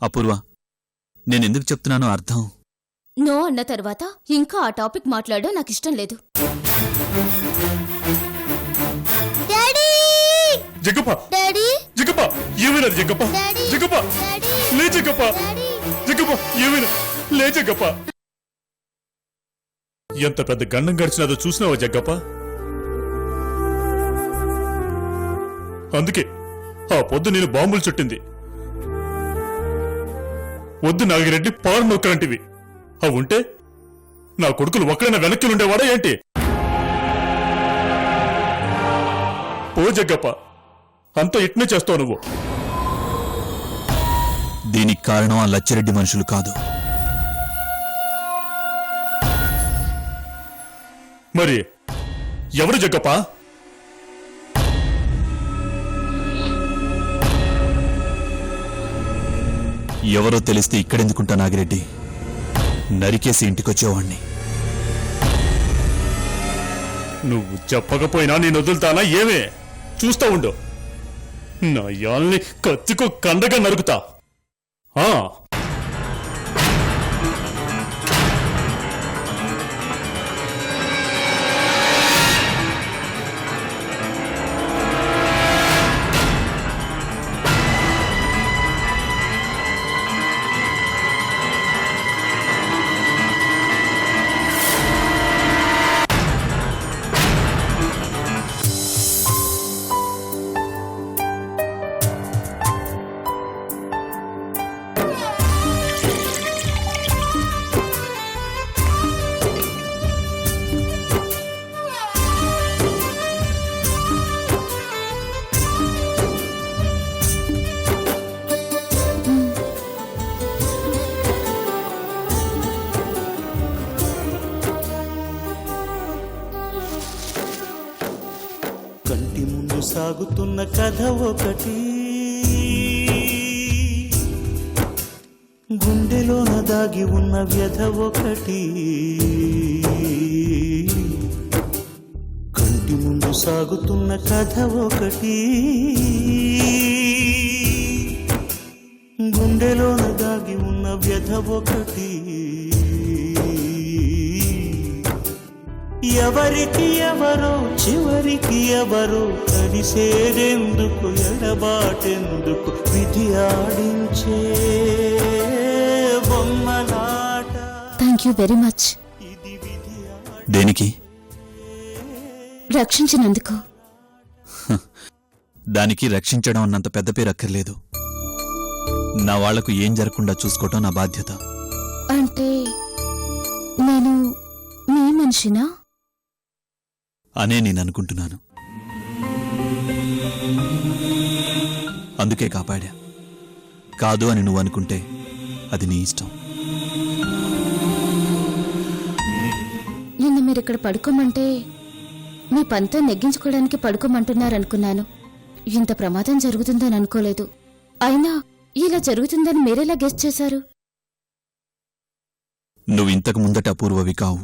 అపూర్వ, నేనెందుకు చెప్తున్నానో అర్థం. నో అన్న తర్వాత ఇంకా ఆ టాపిక్ మాట్లాడడం నాకిష్టం లేదు. ఎంత పెద్ద గండం గడిచినదో చూసినావా జగ్గప్ప? అందుకే ఆ పొద్దు నేను బాంబులు చుట్టింది. వద్దు నాగిరెడ్డి పారు నొక్కలంటివి. అవుంటే నా కొడుకులు ఒక్కడైనా వెనక్కి ఉండేవాడా ఏంటి? ఓ జగ్గప్ప, అంతా ఇట్నే చేస్తావు నువ్వు. దీనికి కారణం ఆ లచ్చిరెడ్డి మనుషులు కాదు. మరి ఎవరు జగ్గప్ప? ఎవరో తెలిస్తే ఇక్కడెందుకుంటా నాగిరెడ్డి, నరికేసి ఇంటికొచ్చేవాణ్ణి. నువ్వు చెప్పకపోయినా నేను వదులుతానా ఏమే? చూస్తా ఉండు, నా యాల్ని కత్తికో కండగా నరుకుతా. కంటి ముందు సాగుతున్న కథ ఒకటి, గుండెలోన దాగి ఉన్న వ్యధ ఒకటి. కంటి ముందు సాగుతున్న కథ ఒకటి, గుండెలోన దాగి ఉన్న వ్యధ ఒకటి. ఎవరికి ఎవరో చివరికి ఎవరో కలిసేదెందుకు, ఎడబాటెందుకు, విధి ఆడించే బొమ్మలాట. Thank you very much. దేనికి? రక్షించినందుకు. దానికి రక్షించడం అన్నంత పెద్ద పేరు అక్కర్లేదు. నా వాళ్లకు ఏం జరగకుండా చూసుకోవటం నా బాధ్యత. అంటే నేను మీ మనిషినా అనే నేననుకుంటున్నాను. అందుకే కాపాడా. కాదు అని నువ్వు అనుకుంటే అది నీ ఇష్టం. నిన్న మీరిక్కడ పడుకోమంటే మీ పంతో నెగ్గించుకోవడానికి పడుకోమంటున్నారనుకున్నాను. ఇంత ప్రమాదం జరుగుతుందని అనుకోలేదు. అయినా ఇలా జరుగుతుందని మీరెలా గెస్ చేశారు? నువ్వు ఇంతకు ముందట అపూర్వవి కావు.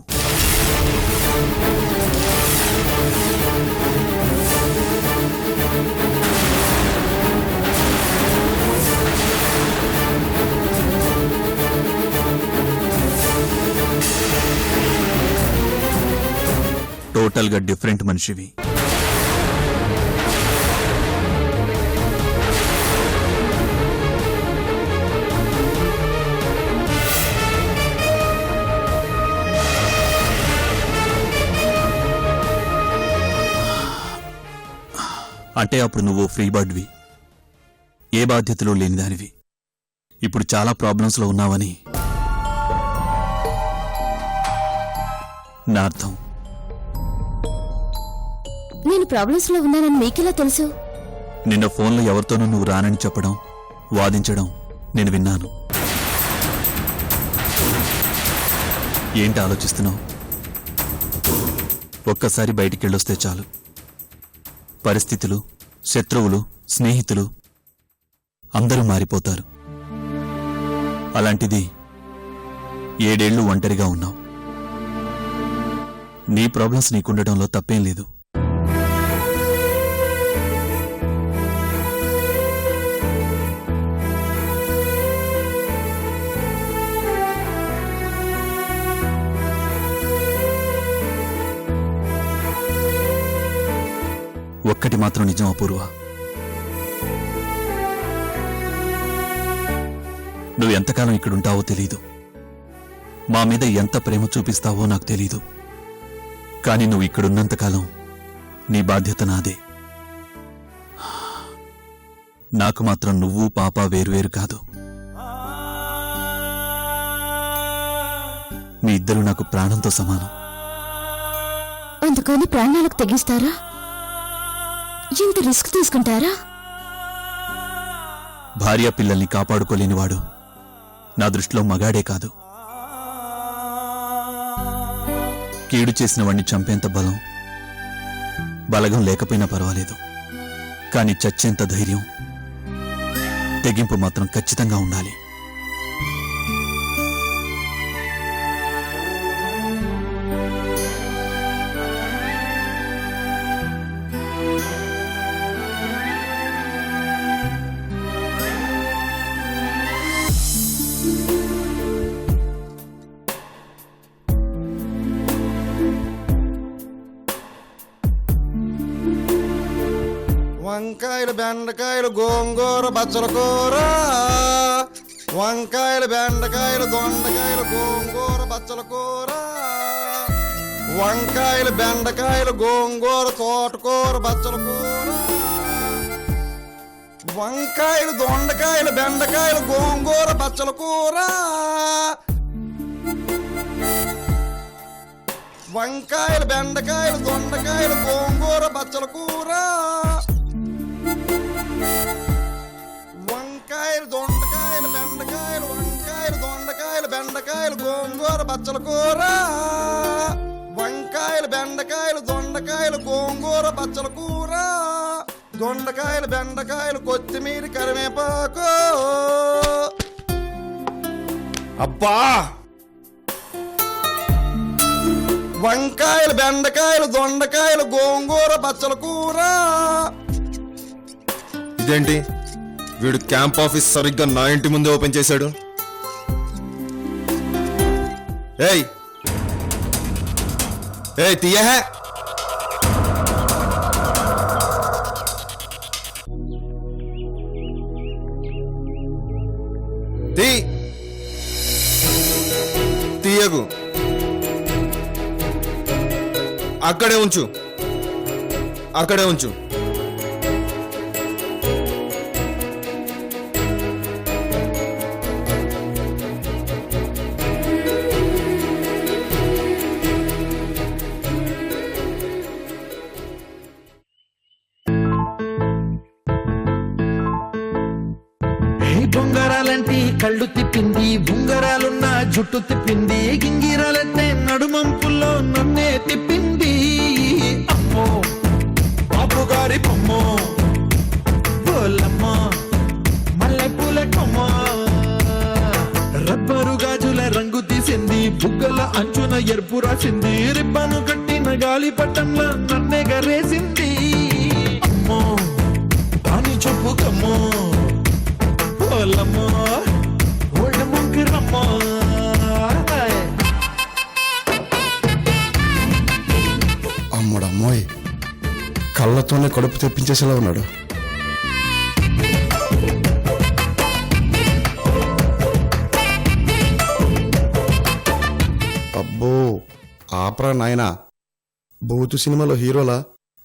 టోటల్గా డిఫరెంట్ మనిషివి. అంటే అప్పుడు నువ్వు ఫ్రీ బర్డ్వి, ఏ బాధ్యతలు లేనిదానివి. ఇప్పుడు చాలా ప్రాబ్లమ్స్లో ఉన్నావని నా అర్థం. నేను ప్రాబ్లమ్స్ లో ఉన్నానని మీకెలా తెలుసు? నిన్న ఫోన్లో ఎవరితోనూ నువ్వు రానని చెప్పడం, వాదించడం నేను విన్నాను. ఏంటి ఆలోచిస్తున్నావు? ఒక్కసారి బయటికెళ్ళొస్తే చాలు, పరిస్థితులు, శత్రువులు, స్నేహితులు అందరూ మారిపోతారు. అలాంటిది 7 ఏళ్లు ఒంటరిగా ఉన్నావు. నీ ప్రాబ్లమ్స్ నీకుండటంలో తప్పేం లేదు. ఒక్కటి మాత్రం నిజం అపూర్వ, నువ్వు ఎంతకాలం ఇక్కడుంటావో తెలీదు, మా మీద ఎంత ప్రేమ చూపిస్తావో నాకు తెలీదు. కానీ నువ్వు ఇక్కడున్నంతకాలం నీ బాధ్యత నాదే. నాకు మాత్రం నువ్వు పాప వేరువేరు కాదు. మీ ఇద్దరు నాకు ప్రాణంతో సమానం. అందుకని ప్రాణాలకు తెగిస్తారా? ఇంత రిస్క్ తీసుకుంటారా? భార్య పిల్లల్ని కాపాడుకోలేనివాడు నా దృష్టిలో మగాడే కాదు. కీడు చేసిన వాణ్ణి చంపేంత బలగం లేకపోయినా పర్వాలేదు, కానీ చచ్చేంత ధైర్యం, తెగింపు మాత్రం ఖచ్చితంగా ఉండాలి. వంకాయలు బెండకాయలు గోంగూర బచ్చల కూర, వంకాయలు బెండకాయలు దొండకాయలు గోంగూర బచ్చల కూర, వంకాయలు బెండకాయలు గోంగూర తోటకూర బచ్చల కూర, వంకాయలు దొండకాయలు బెండకాయలు గోంగూర బచ్చల కూర, వంకాయలు బెండకాయలు దొండకాయలు గోంగూర బచ్చల కూర, వంకాయలు దొండకాయలు బెండకాయలు వంకాయలు దొండకాయలు బెండకాయలు గోంగూర బచ్చల కూర, వంకాయలు బెండకాయలు దొండకాయలు గోంగూర బచ్చల కూర, దొండకాయలు బెండకాయలు కొత్తిమీర కరివేపాకు. అబ్బా! వంకాయలు బెండకాయలు దొండకాయలు గోంగూర బచ్చల కూర. ఇదేంటి వీడు క్యాంప్ ఆఫీస్ సరిగ్గా నా ఇంటి ముందే ఓపెన్ చేశాడు? ఏయ్ ఏయ్ తీయహే! తీయకు, అక్కడే ఉంచు, అక్కడే ఉంచు. బొంగరాలంటి కళ్ళు తిప్పింది, బుంగరాలున్న జుట్టు తిప్పింది, గింగిరాలంటే నడుమంపుల్లో నన్నే తిప్పింది. అమ్మో బాబు గారి బొమ్మో, బోలమ్మో మల్లె పూల కొమ్మ, రబ్బరు గాజుల రంగు తీసింది, బుగ్గల అంచున ఎరుపు రాసింది, రిబ్బను కట్టిన గాలి పట్టంలో నన్నే గరేసింది. అమ్మో దాని చెప్పు కమ్మో, అమ్మడమ్మోయ్, కళ్ళతోనే కడుపు తెప్పించేసేలా ఉన్నాడు. అబ్బో ఆపరా నాయనా, బూతు సినిమాలో హీరోలా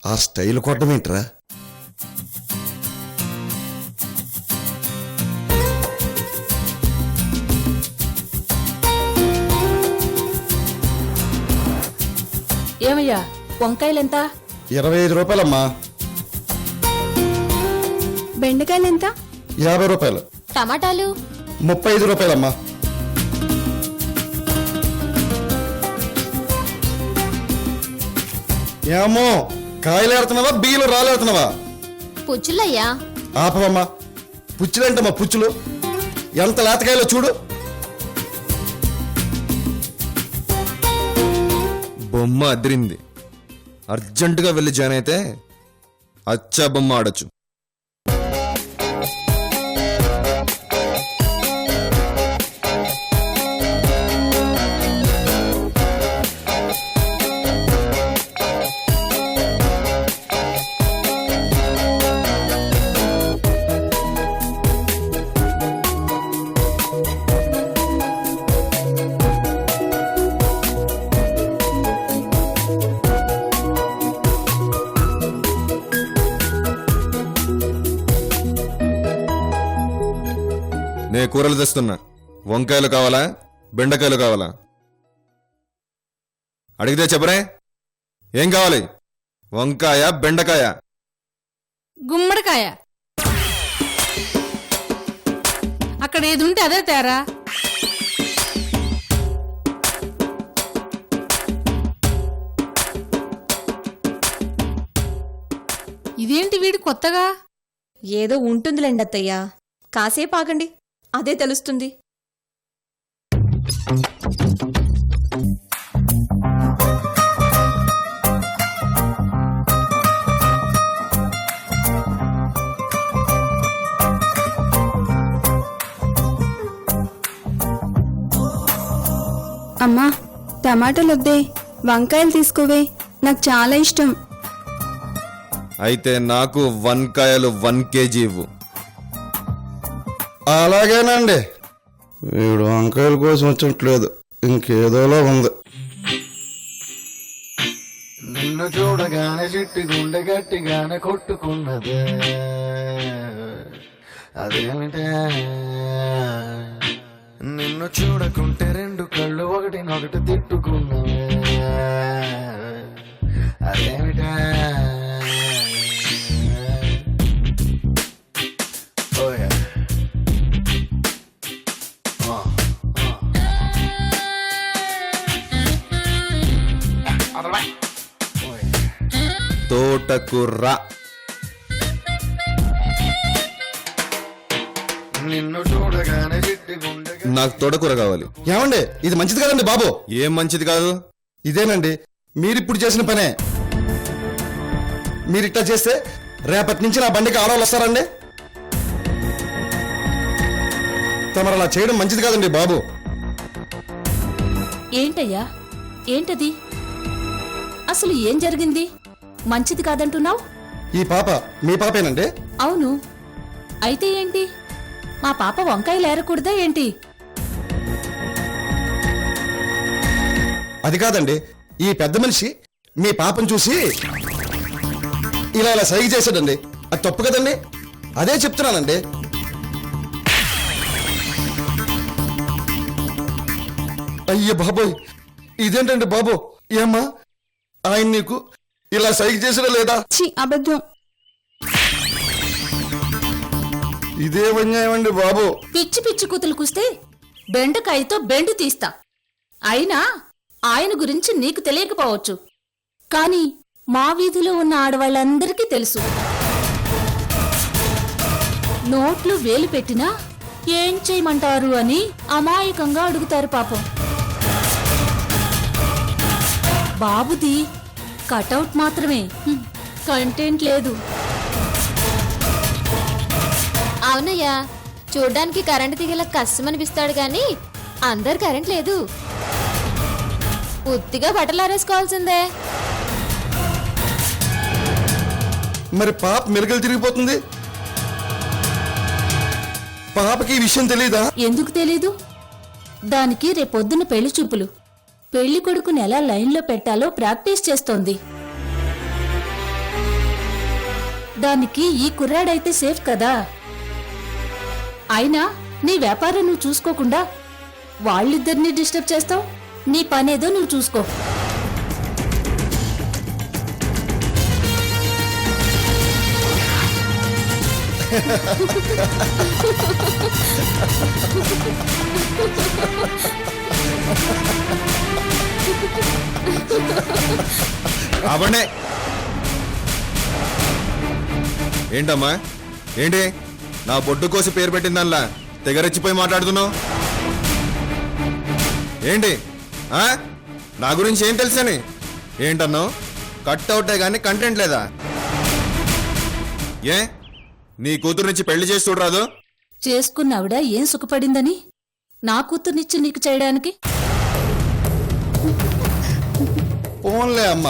ఆ స్టైల్ కొట్టమేంట్రా? ఏమయ్యా వంకాయలెంత? 25 రూపాయలమ్మా. బెండకాయలెంత? 50 రూపాయలు. టమాటాలు 35 రూపాయలమ్మా. ఏమో కాయలు ఏడుతున్నావా బియ్యలు రాలేడుతున్నావా? పుచ్చులయ్యా. ఆపవమ్మా, పుచ్చులేంటమ్మా పుచ్చులు, ఎంత లేతకాయలో చూడు. బొమ్మ అదిరింది. అర్జెంటుగా వెళ్ళి జాయిన్ అయితే అచ్చా బొమ్మ ఆడొచ్చు. కూరలు తెస్తున్నా. వంకాయలు కావాలా, బెండకాయలు కావాలా? అడిగితే చెప్పరే, ఏం కావాలి? వంకాయ, బెండకాయ? గుమ్మడికాయ. అక్కడ ఏది ఉంటే అదే తేరా. ఇదేంటి వీడు కొత్తగా? ఏదో ఉంటుందిలేండి అత్తయ్య, కాసేపు ఆగండి, అదే తెలుస్తుంది. అమ్మా, టమాటాలు వద్దే, వంకాయలు తీసుకోవే, నాకు చాలా ఇష్టం. అయితే నాకు వంకాయలు 1 kg ఇవ్వు. అలాగేనండి. వీడు వంకాయల కోసం వచ్చినట్లేదు, ఇంకేదోలా ఉంది. నిన్ను చూడగానే చిట్టి గుండె గట్టిగానే కొట్టుకున్నదే, అదేమిటే? నిన్ను చూడకుంటే 2 కళ్ళు ఒకటినొకటి తిట్టుకున్నవే, అదేమిటే? ఓయ్ తోటకూర. నిన్ను చూడగానే చిట్టి గుండె నాకు తోటకూర కావాలి. ఏమండి, ఇది మంచిది కదండి బాబు. ఏం మంచిది కాదు? ఇదేనండి మీరిప్పుడు చేసిన పనే. మీరిట్టా చేస్తే రేపటి నుంచి నా బండికి ఆడవాళ్ళు వస్తారండి. తమరు అలా చేయడం మంచిది కాదండి బాబు. ఏంటయ్యా, ఏంటది? అసలు ఏం జరిగింది? మంచిది కాదంటున్నావు? ఈ పాప మీ పాపేనండి? అవును. అయితే ఏంటి? మా పాప వంకాయలు ఏరకూడదా ఏంటి? అది కాదండి, ఈ పెద్ద మనిషి మీ పాపను చూసి ఇలా ఇలా సైగ చేశాడండి. అది తప్పు కదండి. అదే చెప్తున్నానండి. అయ్యో బాబోయ్, ఇదేంటండి బాబు? ఏమ్మా, ఆయన నీకు ఇలా సైగ చేసినా లేదా? ఛీ, అబద్ధం. ఇదే అన్యాయం అండి బాబు. పిచ్చి పిచ్చి కూతులు కూస్తే బెండకాయతో బెండు తీస్తా. అయినా ఆయన గురించి నీకు తెలియకపోవచ్చు, కానీ మా వీధిలో ఉన్న ఆడవాళ్ళందరికీ తెలుసు. నోట్లు వేలు పెట్టినా ఏం చేయమంటారు అని అమాయకంగా అడుగుతారు పాపం. బాబుది కటౌట్ మాత్రమే, కంటెంట్ లేదు. అవునయ్యా, చూడ్డానికి కరెంటు తీగల కష్టమనిపిస్తాడు గాని అందరు కరెంట్ లేదు. ఉత్తిగా బట్టలు ఆరేసుకోవాల్సిందే. మరి పాప మెరుగలు తిరిగిపోతుంది. పాపకి ఈ విషయం తెలీదా? ఎందుకు తెలీదు? దానికి రేపొద్దున పెళ్లి చూపులు. పెళ్లి కొడుకుని ఎలా లైన్లో పెట్టాలో ప్రాక్టీస్ చేస్తోంది. దానికి ఈ కుర్రాడైతే సేఫ్ కదా. అయినా నీ వ్యాపారం నువ్వు చూసుకోకుండా వాళ్ళిద్దరినీ డిస్టర్బ్ చేస్తావు. నీ పనేదో నువ్వు చూసుకో. అవనే ఏంటమ్మా, ఏంటి నా బొడ్డు కోసి పేరు పెట్టిందల్లా తెగరెచ్చిపోయి మాట్లాడుతున్నావు ఏంటి? నా గురించి ఏం తెలుసని ఏంటన్నావు? కట్అవుటే గాని కంటెంట్ లేదా? ఏ నీ కూతురు నుంచి పెళ్లి చేసి చూడరాదు? చేసుకున్నావిడ ఏం సుఖపడిందని నా కూతుర్నిచ్చి నీకు చేయడానికి? పోన్లే అమ్మ,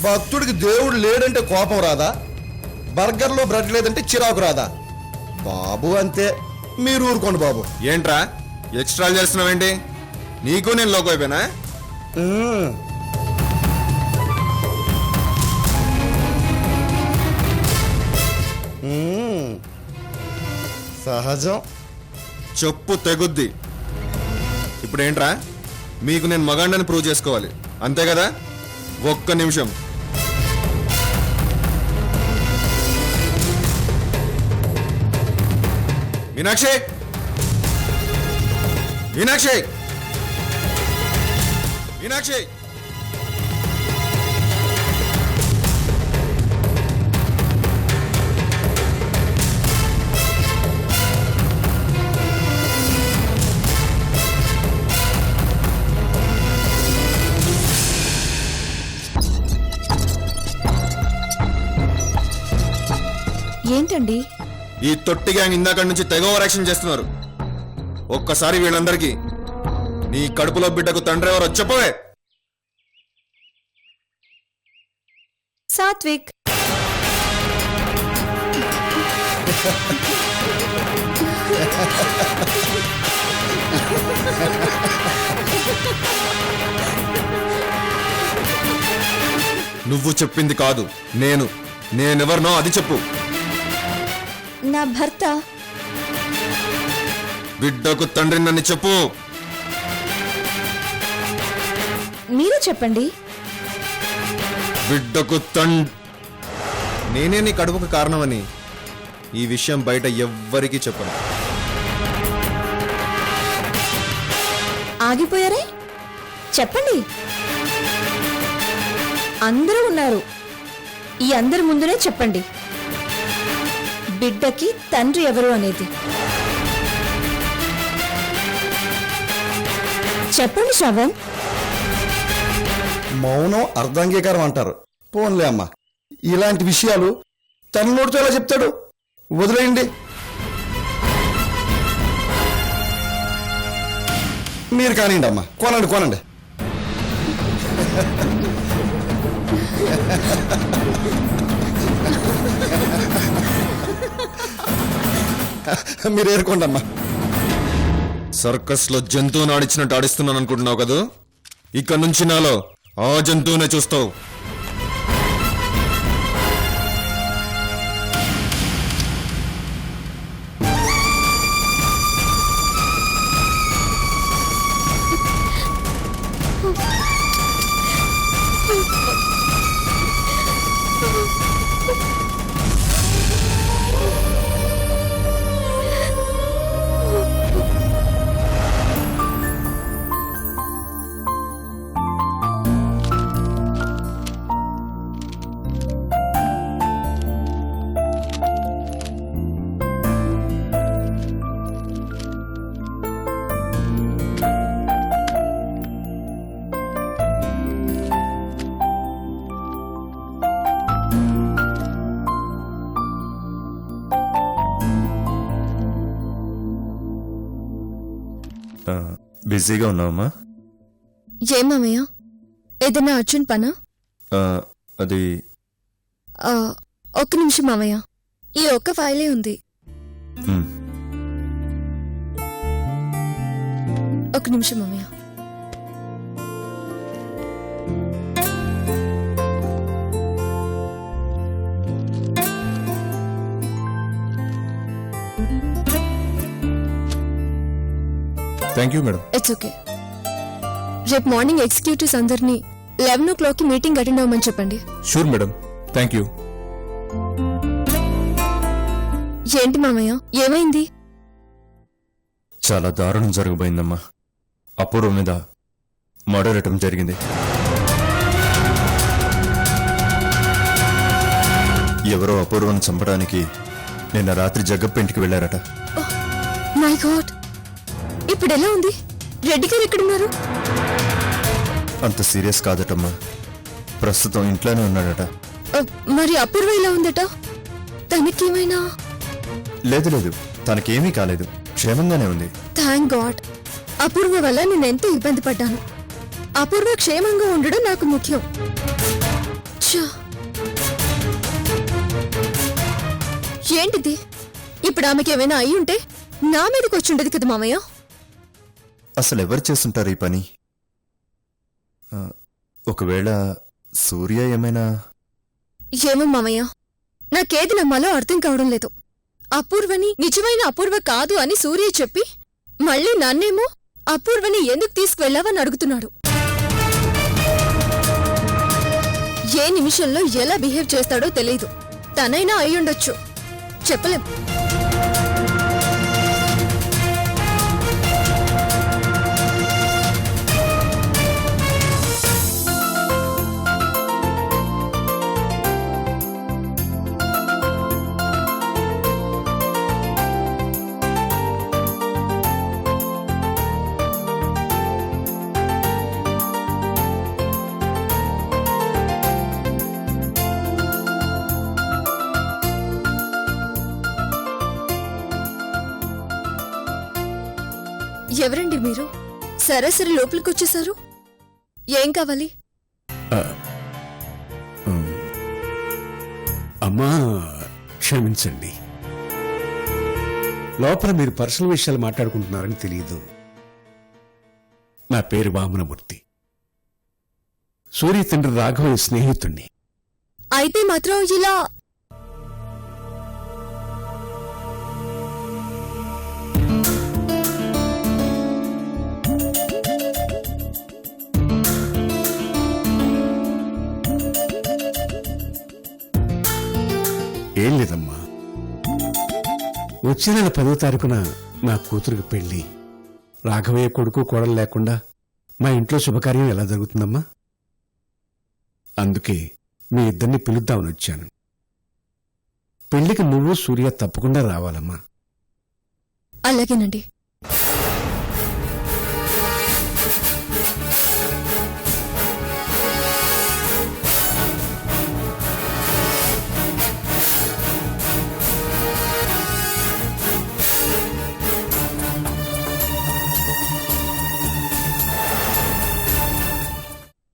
భక్తుడికి దేవుడు లేడంటే కోపం రాదా? బర్గర్లో బ్రెడ్ లేదంటే చిరాకు రాదా? బాబు అంతే, మీరు ఊరుకోండి బాబు. ఏంట్రా ఎక్స్ట్రా చేస్తున్నావేంటి? నీకు నేను లోకం అయిపోయినా? సహజం. చెప్పు తెగుద్ది. ఇప్పుడు ఏంట్రా, మీకు నేను మగాండని ప్రూవ్ చేసుకోవాలి అంతే కదా? ఒక్క నిమిషం. మీనాక్షి, మీనాక్షి, మీనాక్షి. ఏంటండి? ఈ తొట్టి గ్యాంగ్ ఇందాక నుంచి తెగ ఓవర్ యాక్షన్ చేస్తున్నారు. ఒక్కసారి వీళ్ళందరికీ నీ కడుపులో బిడ్డకు తండ్రి ఎవరో చెప్పవే. సాత్విక్. నువ్వు చెప్పింది కాదు, నేనెవరినో అది చెప్పు. నా భర్త. బిడ్డకు తండ్రి నన్ను చెప్పు. మీరే చెప్పండి. బిడ్డకు నేనే నీ కడుపుకు కారణమని ఈ విషయం బయట ఎవ్వరికీ చెప్పను. ఆగిపోయారే? చెప్పండి. అందరూ ఉన్నారు, ఈ అందరి ముందునే చెప్పండి బిడ్డకి తండ్రి ఎవరు అనేది. చెప్పండి శ్రవణ్. మౌనం అర్ధాంగీకారం అంటారు. పోన్లే అమ్మా, ఇలాంటి విషయాలు తన నోటితో ఎలా చెప్తాడు? వదిలేయండి. మీరు కానివ్వండి అమ్మా, కొనండి. మీరు ఏరుకోండి అమ్మా. సర్కస్ లో జంతువుని ఆడిచ్చినట్టు ఆడిస్తున్నాను అనుకుంటున్నావు కదా? ఇక నుంచి నాలో ఆ జంతువునే చూస్తావు. బిజీగా ఉన్నావమ్మా? ఏమయ్య, ఏదైనా అర్జెంట్ పనా? అది ఒక్క నిమిషం మామయ్య, ఈ ఒక్క ఫైలే ఉంది. ఒక్క నిమిషం మామయ్య. Thank you madam. It's okay. రేపు మార్నింగ్ ఎగ్జిక్యూటివ్స్ అందరినీ 11 o'clock మీటింగ్ అటెండ్ అవ్వమని చెప్పండి. Sure madam, thank you. ఏంటి మామయ్య, ఏమైంది? చాలా దారుణం జరగబోయిందమ్మా. అపూర్వ మీద మర్డర్ అటెంప్ట్ జరిగింది. ఎవరో అపూర్వను చంపడానికి నిన్న రాత్రి జగ్గప్ప వెళ్లారట. మై గాడ్, ఇప్పుడు ఎలా ఉంది? రెడ్డి గారు ఎక్కడున్నారు? అంత సీరియస్ కాదటమ్మా, ప్రస్తుతం ఇంట్లోనే ఉన్నాడట. మరి అపూర్వ ఎలా ఉందట? తనకేమైనా? లేదు, తనకేమీ కాలేదు, క్షేమంగానే ఉంది. Thank God. అపూర్వ వల్ల నేను ఎంతో ఇబ్బంది పడ్డాను. అపూర్వ క్షేమంగా ఉండడం నాకు ముఖ్యం. ఏంటిది? ఇప్పుడు ఆమెకి ఏమైనా అయి ఉంటే నా మీదకి వచ్చి ఉండదు కదా మామయ్య. అసలు ఎవరు చేస్తుంటారు ఈ పని? ఒకవేళ సూర్య ఏమైనా? ఏమో మామయ్య, నాకేది నమ్మాలో అర్థం కావడం లేదు. అపూర్వని నిజమైన అపూర్వ కాదు అని సూర్య చెప్పి మళ్ళీ నన్నేమో అపూర్వని ఎందుకు తీసుకువెళ్ళావని అడుగుతున్నాడు. ఏ నిమిషంలో ఎలా బిహేవ్ చేస్తాడో తెలీదు. తనైనా అయ్యుండొచ్చు, చెప్పలేం. ఎవరండి మీరు? సరాసరి లోపలికొచ్చేశారు. ఏం కావాలి? అమ్మా క్షమించండి, లోపల మీరు పర్సనల్ విషయాలు మాట్లాడుకుంటున్నారని తెలియదు. నా పేరు వామనమూర్తి, సూర్య తండ్రి రాఘవయ్య స్నేహితుణ్ణి. అయితే మాత్రం ఇలా ఏం లేదమ్మా, వచ్చే నెల 10వ తారీఖున నా కూతురికి పెళ్లి. రాఘవయ్య కొడుకు కోడలు లేకుండా మా ఇంట్లో శుభకార్యం ఎలా జరుగుతుందమ్మా? అందుకే మీ ఇద్దరిని పిలుద్దామని వచ్చాను. పెళ్లికి నువ్వు సూర్య తప్పకుండా రావాలమ్మా. అలాగేనండి.